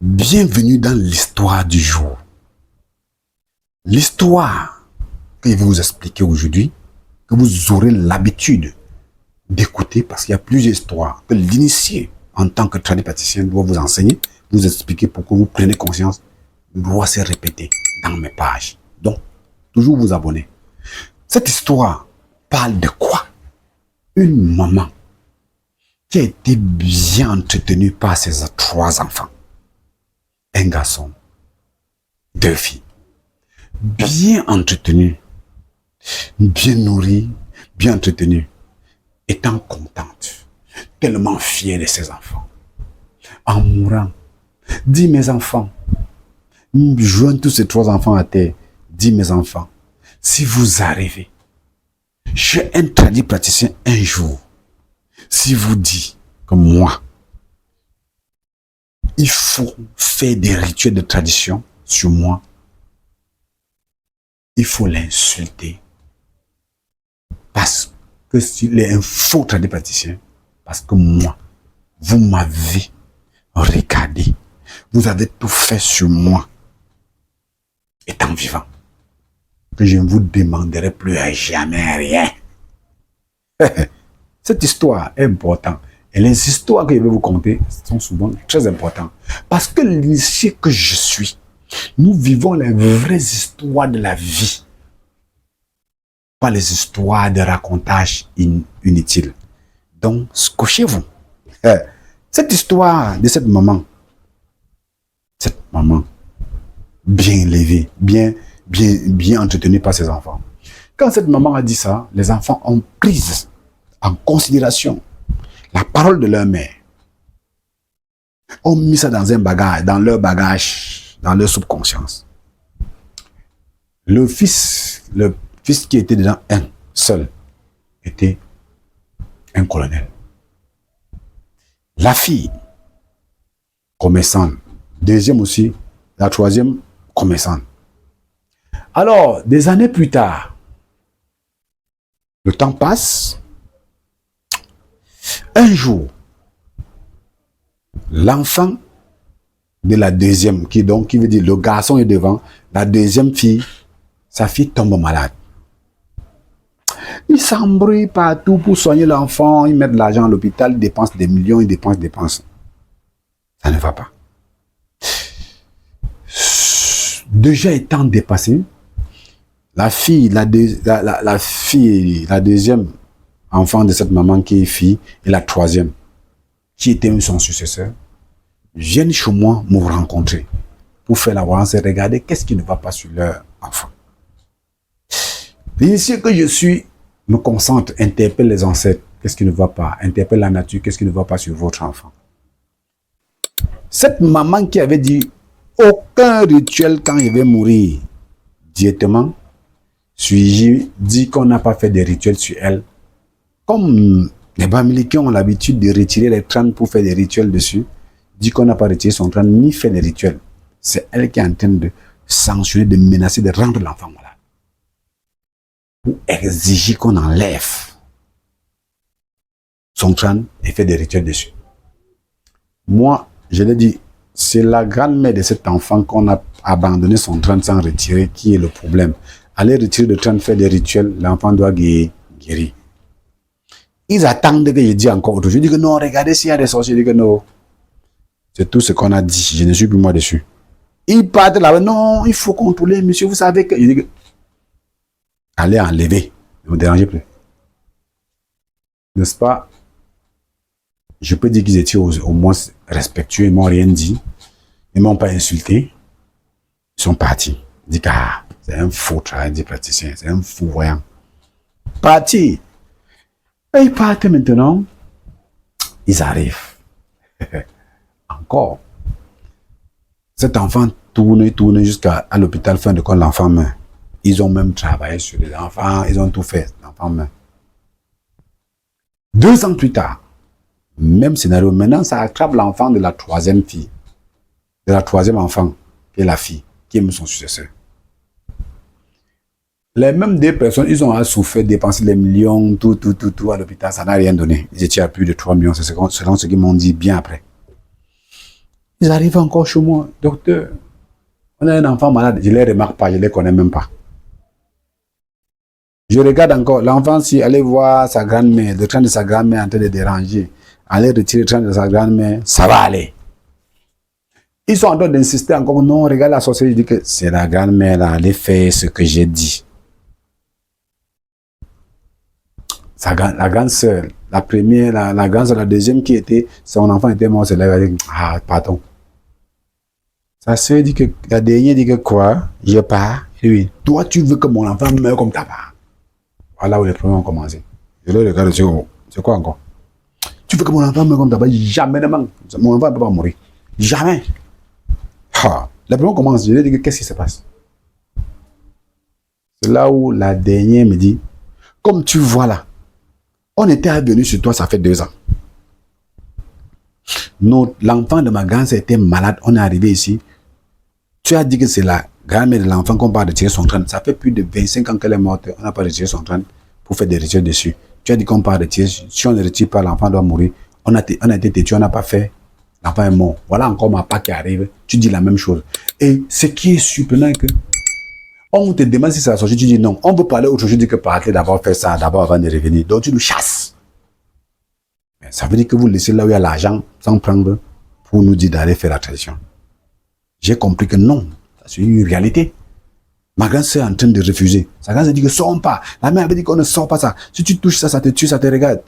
Bienvenue dans l'histoire du jour. L'histoire que je vais vous expliquer aujourd'hui, que vous aurez l'habitude d'écouter parce qu'il y a plusieurs histoires que l'initié en tant que tradipraticien doit vous enseigner, vous expliquer pour que vous preniez conscience, doit se répéter dans mes pages. Donc, toujours vous abonner. Cette histoire parle de quoi? Une maman qui a été bien entretenue par ses 3 enfants. Un garçon, 2 filles. Bien entretenue, bien nourrie, bien entretenue, étant contente, tellement fière de ses enfants. En mourant, dit mes enfants, joignent tous ces 3 enfants à terre, dit mes enfants, si vous arrivez, j'ai un tradipraticien un jour, si vous dit comme moi, il faut faire des rituels de tradition sur moi, il faut l'insulter. Parce que s'il est un faux tradipraticien, parce que moi, vous m'avez regardé, vous avez tout fait sur moi, étant vivant, que je ne vous demanderai plus à jamais rien. Cette histoire est importante. Et les histoires que je vais vous conter sont souvent très importantes. Parce que l'initié que je suis, nous vivons les vraies histoires de la vie. Pas les histoires de racontage inutiles. Donc, scochez-vous. Cette histoire de cette maman, bien élevée, bien entretenue par ses enfants. Quand cette maman a dit ça, les enfants ont pris en considération la parole de leur mère. Ont mis ça dans un bagage, dans leur bagage, dans leur subconscience. Le fils qui était dedans, un seul, était un colonel. La fille, commerçante. Deuxième aussi, la troisième, commerçante. Alors, des années plus tard, le temps passe. Un jour, l'enfant de la deuxième, qui veut dire le garçon est devant, la deuxième fille, sa fille tombe malade. Ils s'embrouillent partout pour soigner l'enfant, ils mettent de l'argent à l'hôpital, ils dépensent des millions, ils dépensent. Ça ne va pas. Déjà étant dépassé, la deuxième enfant de cette maman qui est fille, et la troisième, qui était son successeur, viennent chez moi me rencontrer pour faire la voyance et regarder qu'est-ce qui ne va pas sur leur enfant. L'initié que je suis me concentre, interpelle les ancêtres, qu'est-ce qui ne va pas, interpelle la nature, qu'est-ce qui ne va pas sur votre enfant. Cette maman qui avait dit aucun rituel quand je vais mourir, directement, suis-je dit qu'on n'a pas fait de rituels sur elle. Comme les Bamilekins ont l'habitude de retirer les crânes pour faire des rituels dessus, dit qu'on n'a pas retiré son crâne ni fait des rituels. C'est elle qui est en train de sanctionner, de menacer, de rendre l'enfant malade. Pour exiger qu'on enlève son crâne et fait des rituels dessus. Moi, je l'ai dit, c'est la grand-mère de cet enfant qu'on a abandonné son crâne sans retirer qui est le problème. Aller retirer le crâne, faire des rituels, l'enfant doit guérir. Ils attendent que je dise encore autre chose. Je dis que non, regardez s'il y a des sorciers. Je dis que non. C'est tout ce qu'on a dit. Je ne suis plus moi dessus. Ils partent là-bas. Non, il faut contrôler, monsieur. Vous savez que... Je dis que... Allez enlever. Ne me dérangez plus. N'est-ce pas? Je peux dire qu'ils étaient au moins respectueux. Ils ne m'ont rien dit. Ils ne m'ont pas insulté. Ils sont partis. Ils disent que c'est un faux travail des praticiens. C'est un fou voyant. Parti. Et ils partent maintenant. Ils arrivent. Encore. Cet enfant tourne jusqu'à l'hôpital, fin de compte, l'enfant meurt. Ils ont même travaillé sur les enfants, ils ont tout fait, l'enfant meurt. 2 ans plus tard, même scénario, maintenant ça attrape l'enfant de la troisième fille, de la troisième enfant, qui est la fille, qui est son successeur. Les mêmes 2 personnes, ils ont souffert, dépensé les millions, tout à l'hôpital, ça n'a rien donné. Ils étaient à plus de 3 millions, c'est selon ce qu'ils m'ont dit bien après. Ils arrivent encore chez moi. Docteur, on a un enfant malade. Je ne les remarque pas, je ne les connais même pas. Je regarde encore l'enfant, si allait voir sa grand-mère, le train de sa grand-mère en train de déranger, aller retirer le train de sa grand-mère, ça va aller. Ils sont en train d'insister encore, non, regarde la sorcière, je dis que c'est la grand-mère là, elle fait ce que j'ai dit. La grande sœur, la première, la grande sœur, la deuxième qui était, son enfant était mort, c'est là, elle a dit, ah, pardon. Sa sœur dit que, la dernière dit que quoi, je pars, et oui, toi tu veux que mon enfant meure comme ta part. Voilà où les problèmes ont commencé. Je le regarde, je dis, oh, c'est quoi encore? Tu veux que mon enfant meure comme ta part? Jamais de man. Mon enfant ne peut pas mourir. Jamais. Ah, les problèmes commencent, je lui dis, qu'est-ce qui se passe? C'est là où la dernière me dit, comme tu vois là, on était venu sur toi, ça fait 2 ans. L'enfant de ma grand-sœur était malade, on est arrivé ici. Tu as dit que c'est la grand-mère de l'enfant qu'on parle de tirer son crâne. Ça fait plus de 25 ans qu'elle est morte, on n'a pas retiré son crâne pour faire des rituels dessus. Tu as dit qu'on parle de tirer, si on ne retire pas, l'enfant doit mourir. On a été têtu, on n'a pas fait, l'enfant est mort. Voilà encore ma part qui arrive, tu dis la même chose. Et ce qui est surprenant est que on te demande si c'est la sorcière, tu dis non. On veut parler autre chose que parler d'avoir fait ça, d'abord avant de revenir. Donc tu nous chasses. Mais ça veut dire que vous laissez là où il y a l'argent sans prendre pour nous dire d'aller faire la tradition. J'ai compris que non, c'est une réalité. Ma grand-sœur est en train de refuser. Sa grand-sœur dit que sors pas. La mère avait dit qu'on ne sort pas ça. Si tu touches ça, ça te tue, ça te regarde.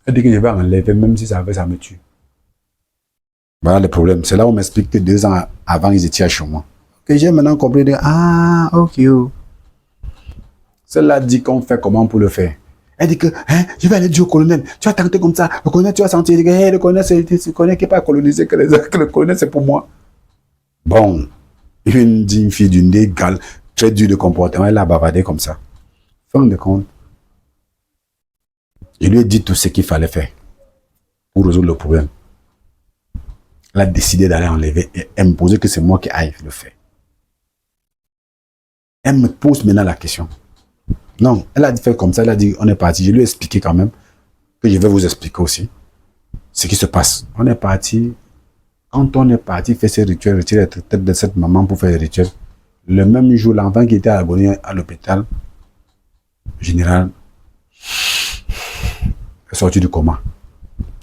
Elle dit que je vais enlever, même si ça me tue. Voilà le problème. C'est là où on m'explique que 2 ans avant, ils étaient chez moi. Que j'ai maintenant compris. Ah, ok. Celle-là dit qu'on fait comment pour le faire. Elle dit que, hein, je vais aller dire au colonel. Tu vas tenter comme ça. Le colonel, tu vas sentir. Que, hey, le colonel, c'est le colonel qui n'est pas colonisé, que le colonel, c'est pour moi. Bon. Une digne fille d'une égale, très dure de comportement, elle a bavardé comme ça. Fin de compte, je lui ai dit tout ce qu'il fallait faire pour résoudre le problème. Elle a décidé d'aller enlever et imposer que c'est moi qui aille le faire. Elle me pose maintenant la question. Non, elle a fait comme ça, elle a dit on est parti. Je lui ai expliqué quand même que je vais vous expliquer aussi ce qui se passe. On est parti. Quand on est parti faire ces rituels, retirer la tête de cette maman pour faire les rituels, le même jour, l'enfant qui était à l'agonie à l'hôpital général est sorti du coma.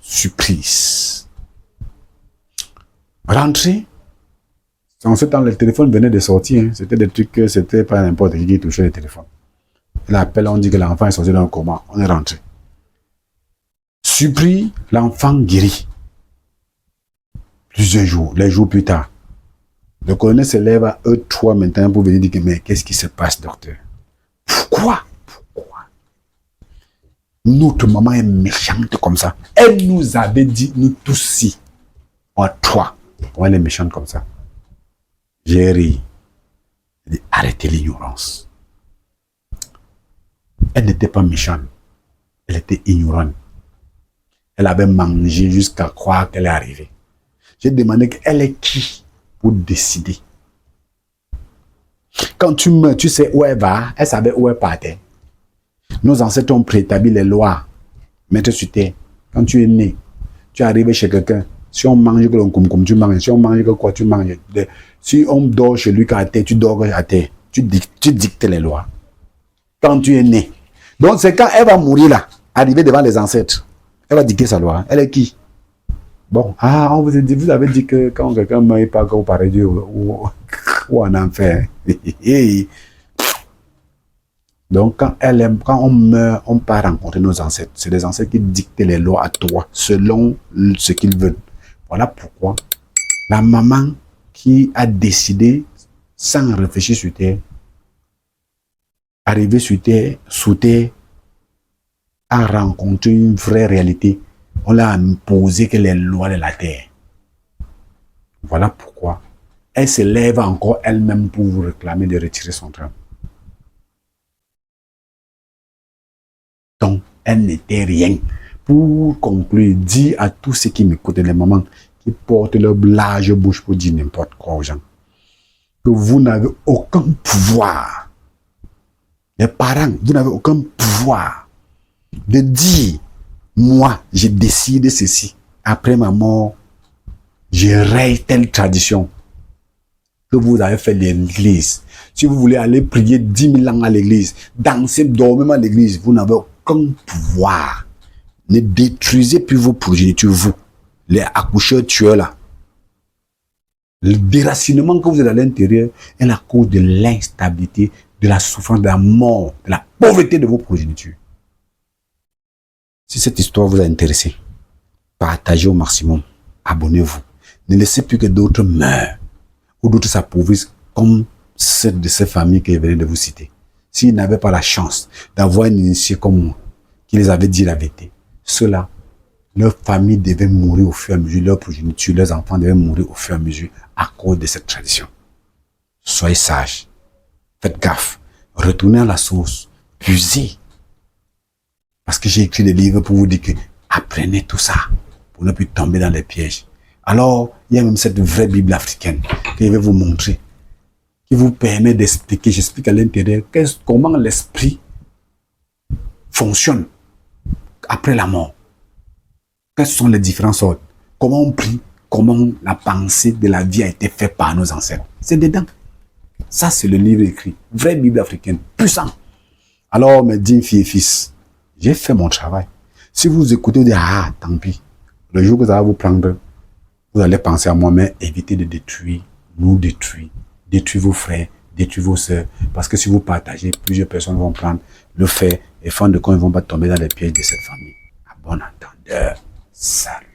Surprise. Rentré. En ce temps, le téléphone venait de sortir. Hein. C'était des trucs que c'était pas n'importe qui touchait le téléphone. L'appel, on dit que l'enfant est sorti dans le coma. On est rentré. Surpris, l'enfant guérit. Plusieurs jours, les jours plus tard. Le colonel se lève à E3 maintenant pour venir dire que mais qu'est-ce qui se passe, docteur? Pourquoi? Notre maman est méchante comme ça. Elle nous avait dit, nous tous si, en 3, pourquoi elle est méchante comme ça? J'ai ri. J'ai dit, arrêtez l'ignorance. Elle n'était pas méchante. Elle était ignorante. Elle avait mangé jusqu'à croire qu'elle est arrivée. J'ai demandé qu'elle est qui pour décider. Quand tu meurs, tu sais où elle va. Elle savait où elle partait. Nos ancêtres ont préétabli les lois. Mettre sur terre. Quand tu es né, tu es arrivé chez quelqu'un. Si on mange que l'on comme tu manges. Si on mange que quoi, tu manges. Si on dort chez lui à terre, tu dors à terre. Tu dictes les lois. Quand tu es né. Donc c'est quand elle va mourir là, arriver devant les ancêtres. Elle va dicter sa loi. Elle est qui? Bon, on vous avez dit que quand quelqu'un meurt, pas au paradis ou en enfer. Donc, quand on meurt, on part rencontrer nos ancêtres. C'est les ancêtres qui dictent les lois à toi, selon ce qu'ils veulent. Voilà pourquoi la maman qui a décidé, sans réfléchir sur terre, arriver sur terre, sous terre, a rencontré une vraie réalité. On l'a imposé que les lois de la terre. Voilà pourquoi elle se lève encore elle-même pour vous réclamer de retirer son trône. Donc, elle n'était rien. Pour conclure, dis à tous ceux qui m'écoutent, les mamans qui portent leur large bouche pour dire n'importe quoi aux gens, que vous n'avez aucun pouvoir. Les parents, vous n'avez aucun pouvoir de dire moi, j'ai décidé ceci. Après ma mort, je raye telle tradition que vous avez fait l'église. Si vous voulez aller prier 10 000 ans à l'église, danser, dormir à l'église, vous n'avez aucun pouvoir. Ne détruisez plus vos progénitures, vous, les accoucheurs tueurs là. Le déracinement que vous êtes à l'intérieur est la cause de l'instabilité, de la souffrance, de la mort, de la pauvreté de vos progénitures. Si cette histoire vous a intéressé, partagez au maximum, abonnez-vous. Ne laissez plus que d'autres meurent ou d'autres s'appauvrissent comme celle de ces familles que je venais de vous citer. S'ils n'avaient pas la chance d'avoir un initié comme moi, qui les avait dit la vérité, ceux-là, leur famille devait mourir au fur et à mesure, leurs progénitures, leurs enfants devaient mourir au fur et à mesure à cause de cette tradition. Soyez sages, faites gaffe, retournez à la source, puisez. Parce que j'ai écrit des livres pour vous dire que apprenez tout ça pour ne plus tomber dans les pièges. Alors, il y a même cette vraie Bible africaine que je vais vous montrer, qui vous permet d'expliquer, j'explique à l'intérieur comment l'esprit fonctionne après la mort. Quelles sont les différentes ordres? Comment on prie? Comment la pensée de la vie a été faite par nos ancêtres? C'est dedans. Ça, c'est le livre écrit. Vraie Bible africaine, puissant. Alors, mes dignes filles et fils, j'ai fait mon travail. Si vous écoutez, vous dites, ah, tant pis. Le jour que ça va vous prendre, vous allez penser à moi, mais évitez de détruire, nous détruire. Détruire vos frères, détruire vos sœurs. Parce que si vous partagez, plusieurs personnes vont prendre le fait et fin de compte, ils ne vont pas tomber dans les pièges de cette famille. À bon entendeur. Salut.